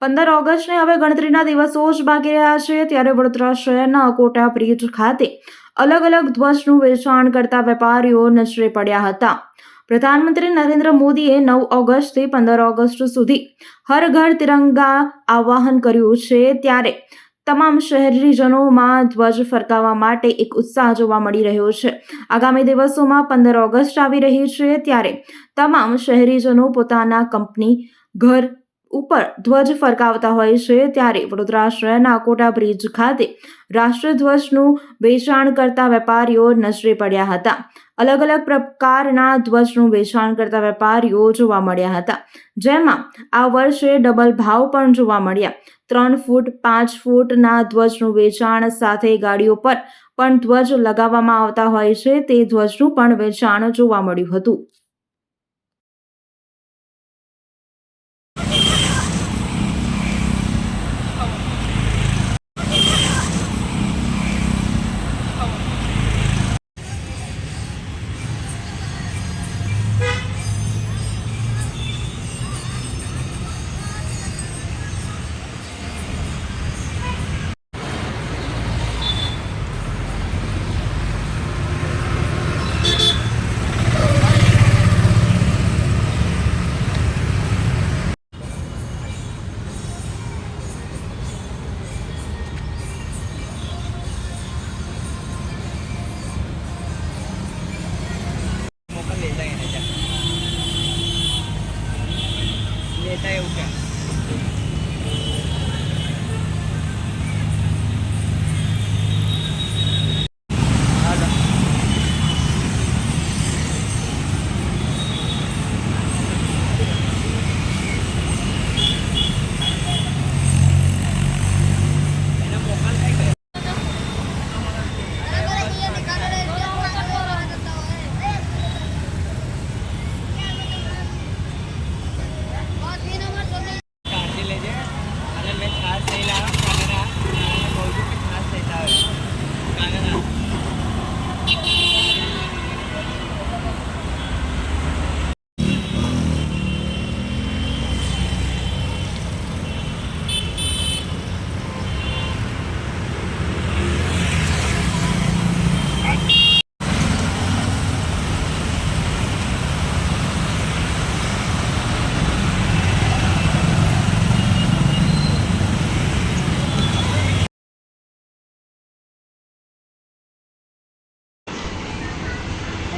15 ઓગસ્ટને હવે ગણતરીના દિવસો જ બાકી રહ્યા છે, ત્યારે વડોદરા શહેરના અકોટા બ્રિજ ખાતે અલગ અલગ ધ્વજનું વેચાણ કરતા વેપારીઓ નજરે પડ્યા હતા। પ્રધાનમંત્રી નરેન્દ્ર મોદીએ 9 ઓગસ્ટથી 15 ઓગસ્ટ સુધી હર ઘર તિરંગા આહ્વાન કર્યું છે, ત્યારે તમામ શહેરીજનોમાં ધ્વજ ફરકાવવા માટે એક ઉત્સાહ જોવા મળી રહ્યો છે। આગામી દિવસોમાં 15 ઓગસ્ટ આવી રહી છે, ત્યારે તમામ શહેરીજનો પોતાના કંપની ઘર ઉપર ધ્વજ ફરકાવતા હોય છે, ત્યારે વડોદરા શહેરના અકોટા બ્રિજ ખાતે રાષ્ટ્રધ્વજનું વેચાણ કરતા વેપારીઓ નજરે પડ્યા હતા। અલગ અલગ પ્રકારના ધ્વજનું વેચાણ કરતા વેપારીઓ જોવા મળ્યા હતા, જેમાં આ વર્ષે ડબલ ભાવ પણ જોવા મળ્યા। 3 ફૂટ 5 ફૂટના ધ્વજનું વેચાણ સાથે ગાડીઓ પર પણ ધ્વજ લગાવવામાં આવતા હોય છે, તે ધ્વજનું પણ વેચાણ જોવા મળ્યું હતું। लेता है वो क्या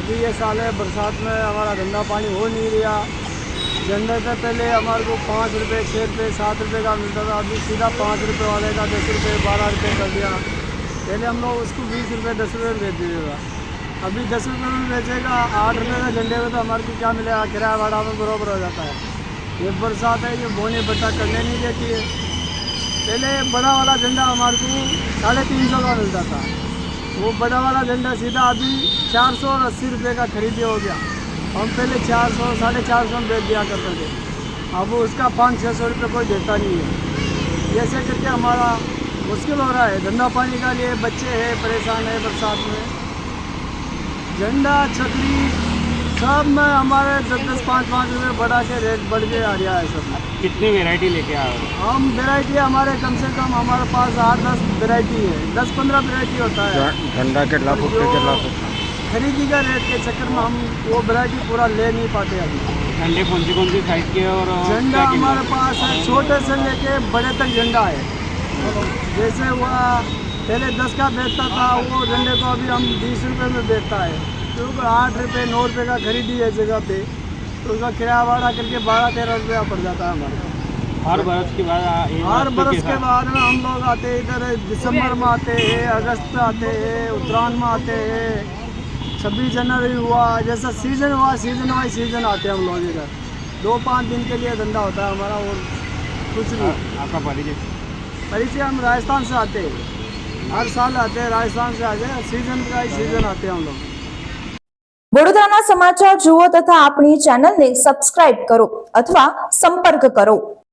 अभी ये साल है बरसात में हमारा धंधा पानी हो नहीं रहा। जनरेटर पहले हमारे को 5 रुपये 6 रुपये 7 रुपये का मिलता था, अभी सीधा 5 रुपये वाले का 10 रुपये 12 रुपये कर दिया। पहले हम लोग उसको 20 रुपये 10 रुपये में बेच दीजिएगा, अभी 10 रुपये में बेचेगा। 8 रुपये का झंडे में तो हमारे को क्या मिलेगा, किराया भाड़ा में बराबर हो जाता है। ये बरसात है, ये बोने बट्टा करने नहीं देती है। पहले बड़ा वाला झंडा हमारे को 350 का मिलता था, वो बड़ा वाला झंडा सीधा अभी 480 रुपये का खरीदे हो गया। हम पहले 400 450 में बेच दिया करते थे, अब उसका 500-600 रुपये कोई देता नहीं है। ऐसे करके हमारा मुश्किल हो रहा है धंधा पानी का लिए। बच्चे हैं परेशान है बरसात में। झंडा छतरी सब में हमारे 10-10 5-5 रुपये बढ़ा के रेट बढ़ के आ रहा है सब। कितनी वैरायटी लेके आ रहे हो? हम वैरायटी हमारे कम से कम हमारे पास 8-10 वैरायटी है, 10-15 वैरायटी होता है। झंडा के लाख खरीदी का रेट के चक्कर में हम वो वैरायटी पूरा ले नहीं पाते अभी। झंडे कौन सी साइज के और झंडा हमारे पास है छोटे से लेके बड़े तक झंडा है। जैसे हुआ पहले 10 का बेचता था, वो झंडे को अभी हम 20 रुपये में बेचता है, क्योंकि 8 रुपये 9 रुपये का खरीदी है जगह पे, तो उसका किराया भाड़ा करके 12-13 रुपया पड़ जाता है हमारे। हर बरस के बाद में हम लोग आते हैं इधर, दिसंबर में आते हैं, अगस्त में आते हैं, उत्तरायण में आते हैं, 26 जनवरी हुआ, जैसा सीज़न हुआ सीज़न वाइज सीज़न आते हैं हम लोग इधर। 2-5 दिन के लिए धंधा होता है हमारा, और कुछ नहीं। आपका परिचय हम राजस्थान से आते हैं, हर साल आते हैं राजस्थान से आते हैं, सीजन का सीजन आते हैं हम लोग। વડોદરાના સમાચાર જુઓ તથા આપણી ચેનલને સબસ્ક્રાઇબ કરો અથવા સંપર્ક કરો।